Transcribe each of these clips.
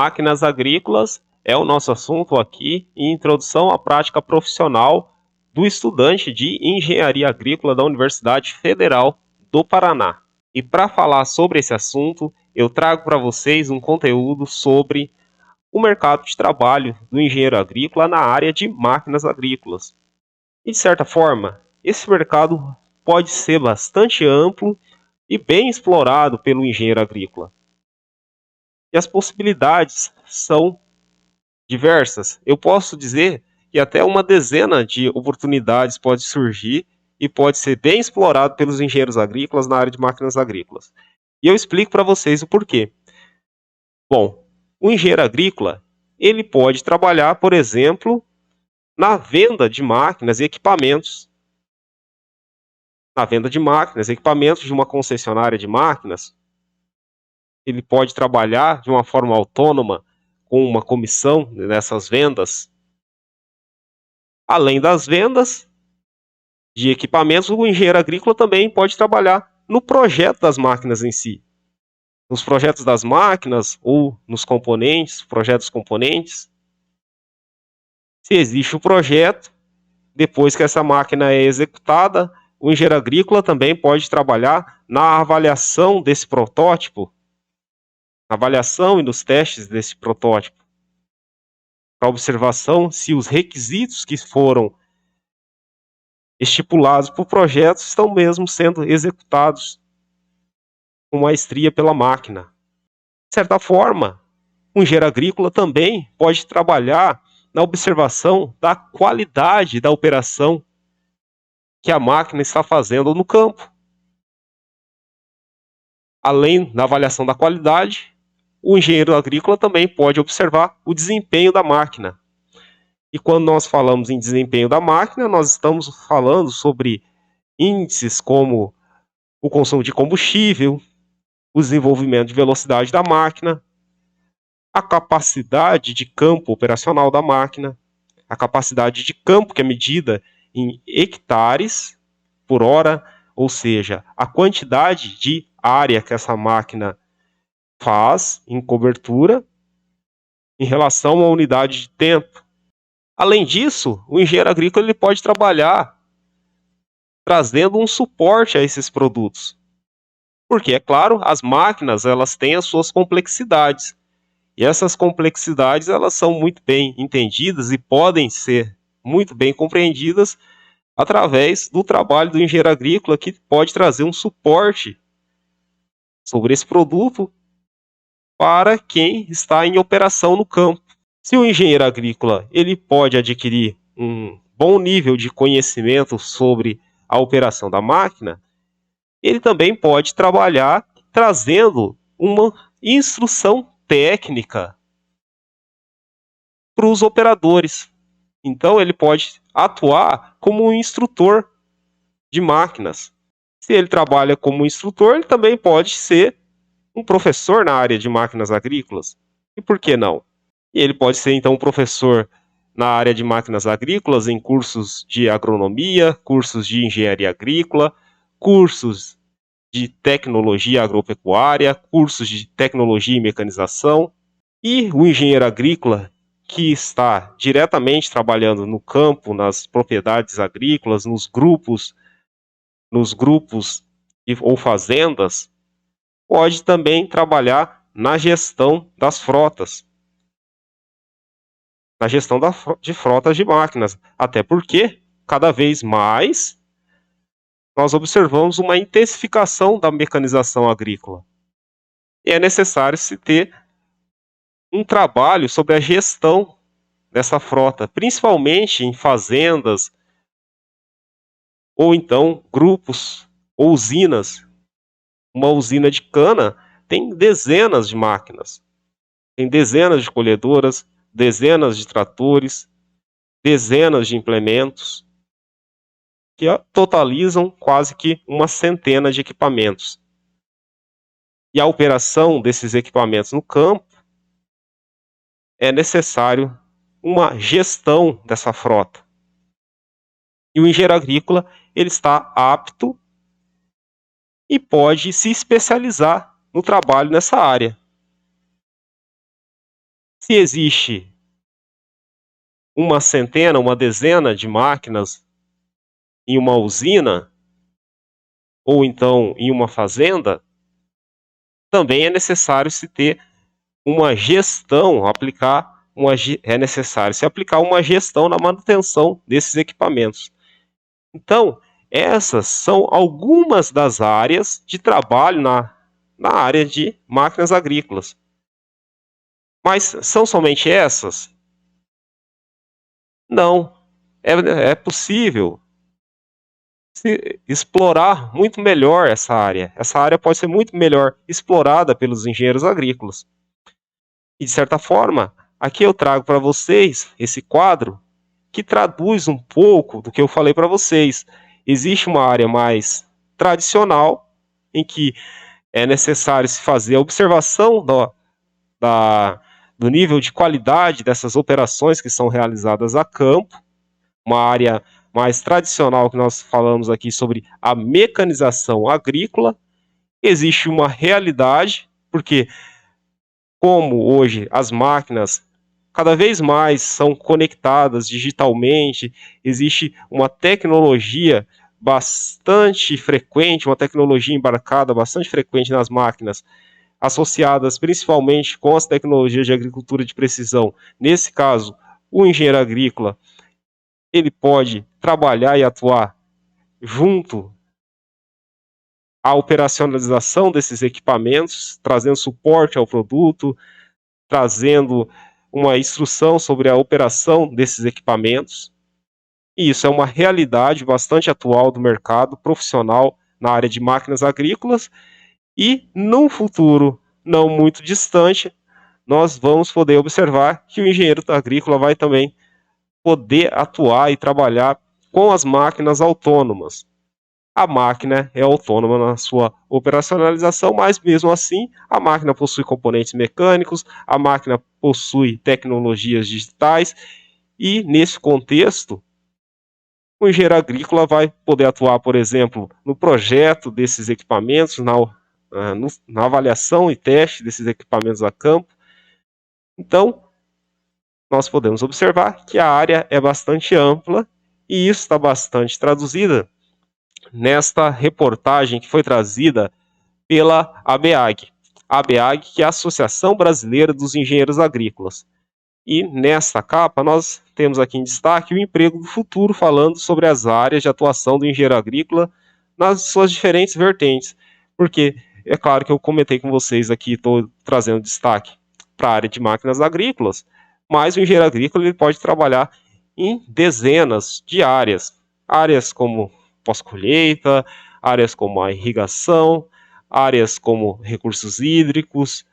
Máquinas agrícolas é o nosso assunto aqui em introdução à prática profissional do estudante de engenharia agrícola da Universidade Federal do Paraná. E para falar sobre esse assunto, eu trago para vocês um conteúdo sobre o mercado de trabalho do engenheiro agrícola na área de máquinas agrícolas. E de certa forma, esse mercado pode ser bastante amplo e bem explorado pelo engenheiro agrícola. E as possibilidades são diversas. Eu posso dizer que até uma dezena de oportunidades pode surgir e pode ser bem explorado pelos engenheiros agrícolas na área de máquinas agrícolas. E eu explico para vocês o porquê. Bom, o engenheiro agrícola, ele pode trabalhar, por exemplo, na venda de máquinas e equipamentos. Na venda de máquinas e equipamentos de uma concessionária de máquinas, ele pode trabalhar de uma forma autônoma com uma comissão nessas vendas. Além das vendas de equipamentos, o engenheiro agrícola também pode trabalhar no projeto das máquinas em si. Nos projetos das máquinas ou nos componentes, projetos componentes. Se existe o projeto, depois que essa máquina é executada, o engenheiro agrícola também pode trabalhar na avaliação desse protótipo, na avaliação e nos testes desse protótipo, para observação se os requisitos que foram estipulados para o projeto estão mesmo sendo executados com maestria pela máquina. De certa forma, o engenheiro agrícola também pode trabalhar na observação da qualidade da operação que a máquina está fazendo no campo. Além da avaliação da qualidade, o engenheiro agrícola também pode observar o desempenho da máquina. E quando nós falamos em desempenho da máquina, nós estamos falando sobre índices como o consumo de combustível, o desenvolvimento de velocidade da máquina, a capacidade de campo operacional da máquina, a capacidade de campo que é medida em hectares por hora, ou seja, a quantidade de área que essa máquina faz em cobertura em relação a uma unidade de tempo. Além disso, o engenheiro agrícola ele pode trabalhar trazendo um suporte a esses produtos. Porque, é claro, as máquinas elas têm as suas complexidades. E essas complexidades elas são muito bem entendidas e podem ser muito bem compreendidas através do trabalho do engenheiro agrícola, que pode trazer um suporte sobre esse produto para quem está em operação no campo. Se o engenheiro agrícola ele pode adquirir um bom nível de conhecimento sobre a operação da máquina, ele também pode trabalhar trazendo uma instrução técnica para os operadores. Então ele pode atuar como um instrutor de máquinas. Se ele trabalha como instrutor, ele também pode ser um professor na área de máquinas agrícolas. E por que não? E ele pode ser então um professor na área de máquinas agrícolas em cursos de agronomia, cursos de engenharia agrícola, cursos de tecnologia agropecuária, cursos de tecnologia e mecanização. E o engenheiro agrícola que está diretamente trabalhando no campo, nas propriedades agrícolas, nos grupos ou fazendas, pode também trabalhar na gestão das frotas, na gestão de frotas de máquinas, até porque cada vez mais nós observamos uma intensificação da mecanização agrícola. E é necessário se ter um trabalho sobre a gestão dessa frota, principalmente em fazendas, ou então grupos ou usinas. Uma usina de cana tem dezenas de máquinas, tem dezenas de colhedoras, dezenas de tratores, dezenas de implementos, que totalizam quase que uma centena de equipamentos. E a operação desses equipamentos no campo é necessário uma gestão dessa frota. E o engenheiro agrícola ele está apto e pode se especializar no trabalho nessa área. Se existe uma centena, uma dezena de máquinas em uma usina, ou então em uma fazenda, também é necessário se ter uma gestão, é necessário se aplicar uma gestão na manutenção desses equipamentos. Então, essas são algumas das áreas de trabalho na área de máquinas agrícolas. Mas são somente essas? Não. É possível explorar muito melhor essa área. Essa área pode ser muito melhor explorada pelos engenheiros agrícolas. E, de certa forma, aqui eu trago para vocês esse quadro que traduz um pouco do que eu falei para vocês. Existe uma área mais tradicional, em que é necessário se fazer a observação do nível de qualidade dessas operações que são realizadas a campo, uma área mais tradicional que nós falamos aqui sobre a mecanização agrícola. Existe uma realidade, porque como hoje as máquinas cada vez mais são conectadas digitalmente, existe uma tecnologia bastante frequente, uma tecnologia embarcada bastante frequente nas máquinas, associadas principalmente com as tecnologias de agricultura de precisão. Nesse caso, o engenheiro agrícola, ele pode trabalhar e atuar junto à operacionalização desses equipamentos, trazendo suporte ao produto, trazendo uma instrução sobre a operação desses equipamentos. E isso é uma realidade bastante atual do mercado profissional na área de máquinas agrícolas. E num futuro não muito distante, nós vamos poder observar que o engenheiro agrícola vai também poder atuar e trabalhar com as máquinas autônomas. A máquina é autônoma na sua operacionalização, mas mesmo assim a máquina possui componentes mecânicos, a máquina possui tecnologias digitais e nesse contexto o engenheiro agrícola vai poder atuar, por exemplo, no projeto desses equipamentos, na avaliação e teste desses equipamentos a campo. Então, nós podemos observar que a área é bastante ampla e isso está bastante traduzida nesta reportagem que foi trazida pela ABAG. A ABAG, que é a Associação Brasileira dos Engenheiros Agrícolas. E nesta capa nós temos aqui em destaque o emprego do futuro, falando sobre as áreas de atuação do engenheiro agrícola nas suas diferentes vertentes. Porque é claro que eu comentei com vocês aqui, estou trazendo destaque para a área de máquinas agrícolas, mas o engenheiro agrícola ele pode trabalhar em dezenas de áreas. Áreas como pós-colheita, áreas como a irrigação, áreas como recursos hídricos,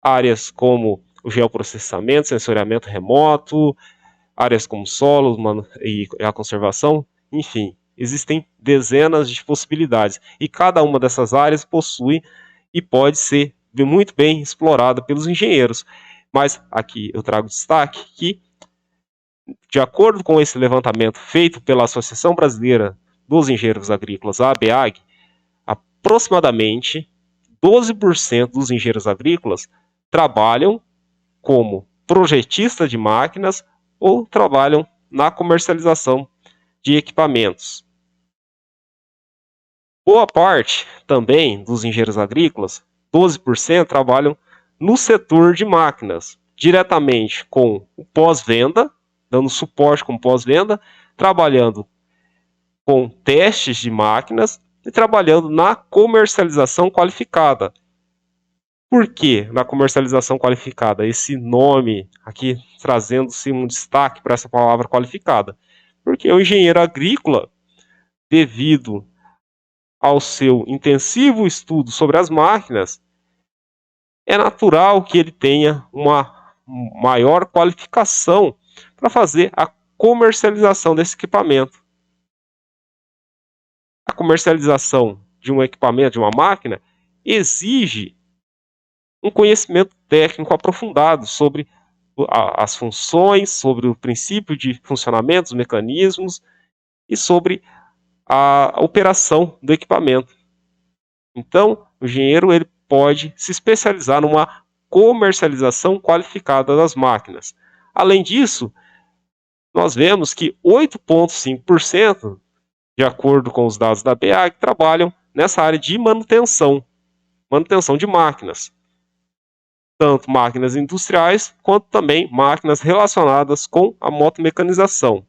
áreas como o geoprocessamento, sensoriamento remoto, áreas como solos e a conservação, enfim, existem dezenas de possibilidades e cada uma dessas áreas possui e pode ser muito bem explorada pelos engenheiros. Mas aqui eu trago destaque que, de acordo com esse levantamento feito pela Associação Brasileira dos Engenheiros Agrícolas, a ABAG, aproximadamente 12% dos engenheiros agrícolas trabalham como projetista de máquinas ou trabalham na comercialização de equipamentos. Boa parte também dos engenheiros agrícolas, 12%, trabalham no setor de máquinas, diretamente com o pós-venda, dando suporte com pós-venda, trabalhando com testes de máquinas e trabalhando na comercialização qualificada. Por que na comercialização qualificada? Esse nome aqui trazendo-se um destaque para essa palavra qualificada. Porque o engenheiro agrícola, devido ao seu intensivo estudo sobre as máquinas, é natural que ele tenha uma maior qualificação para fazer a comercialização desse equipamento. A comercialização de um equipamento, de uma máquina, exige um conhecimento técnico aprofundado sobre as funções, sobre o princípio de funcionamento, os mecanismos e sobre a operação do equipamento. Então, o engenheiro ele pode se especializar numa comercialização qualificada das máquinas. Além disso, nós vemos que 8,5%, de acordo com os dados da BEAG, trabalham nessa área de manutenção de máquinas, tanto máquinas industriais quanto também máquinas relacionadas com a motomecanização.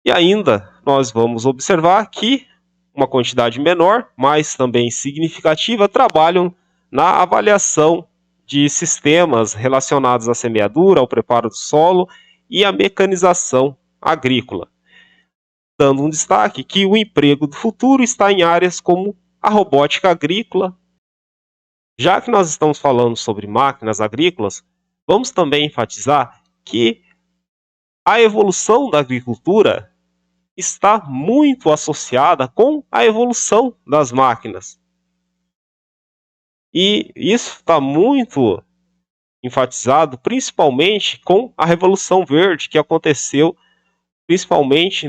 E ainda nós vamos observar que uma quantidade menor, mas também significativa, trabalham na avaliação de sistemas relacionados à semeadura, ao preparo do solo e à mecanização agrícola, dando um destaque que o emprego do futuro está em áreas como a robótica agrícola. Já que nós estamos falando sobre máquinas agrícolas, vamos também enfatizar que a evolução da agricultura está muito associada com a evolução das máquinas. E isso está muito enfatizado principalmente com a Revolução Verde, que aconteceu principalmente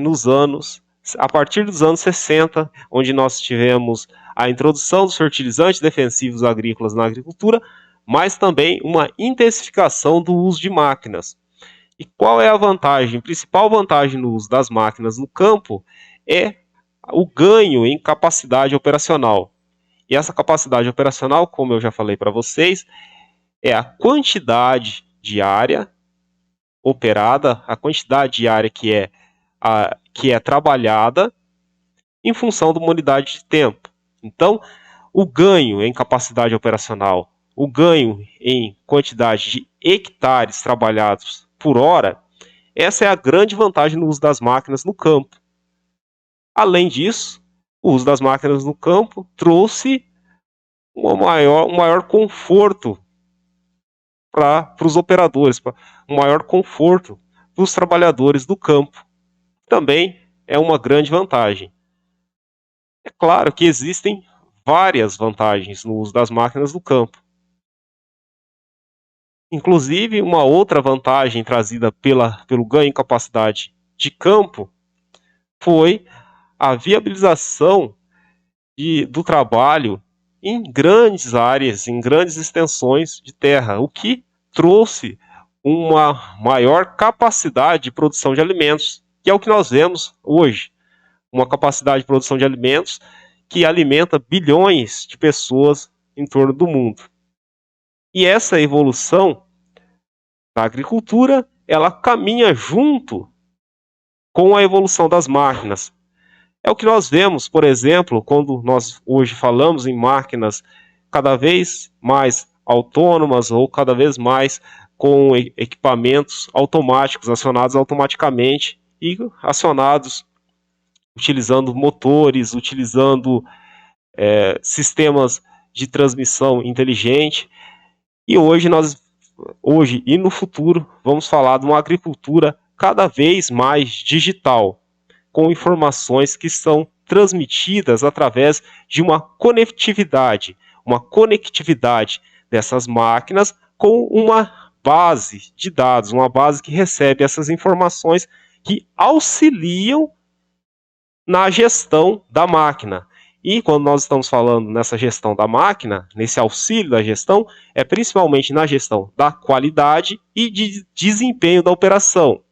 a partir dos anos 60, onde nós tivemos a introdução dos fertilizantes defensivos agrícolas na agricultura, mas também uma intensificação do uso de máquinas. E qual é a vantagem? A principal vantagem no uso das máquinas no campo é o ganho em capacidade operacional. E essa capacidade operacional, como eu já falei para vocês, é a quantidade de área operada, a quantidade de área que é trabalhada em função de uma unidade de tempo. Então, o ganho em capacidade operacional, o ganho em quantidade de hectares trabalhados por hora, essa é a grande vantagem no uso das máquinas no campo. Além disso, o uso das máquinas no campo trouxe um maior conforto para os operadores, um maior conforto para os trabalhadores do campo. Também é uma grande vantagem. É claro que existem várias vantagens no uso das máquinas no campo. Inclusive, uma outra vantagem trazida pelo ganho em capacidade de campo foi a viabilização do trabalho em grandes áreas, em grandes extensões de terra, o que trouxe uma maior capacidade de produção de alimentos, que é o que nós vemos hoje. Uma capacidade de produção de alimentos que alimenta bilhões de pessoas em torno do mundo. E essa evolução da agricultura, ela caminha junto com a evolução das máquinas. É o que nós vemos, por exemplo, quando nós hoje falamos em máquinas cada vez mais autônomas ou cada vez mais com equipamentos automáticos, acionados automaticamente e acionados utilizando motores, utilizando sistemas de transmissão inteligente. E hoje e no futuro, vamos falar de uma agricultura cada vez mais digital, com informações que são transmitidas através de uma conectividade dessas máquinas com uma base de dados, uma base que recebe essas informações que auxiliam na gestão da máquina. E quando nós estamos falando nessa gestão da máquina, nesse auxílio da gestão, é principalmente na gestão da qualidade e de desempenho da operação.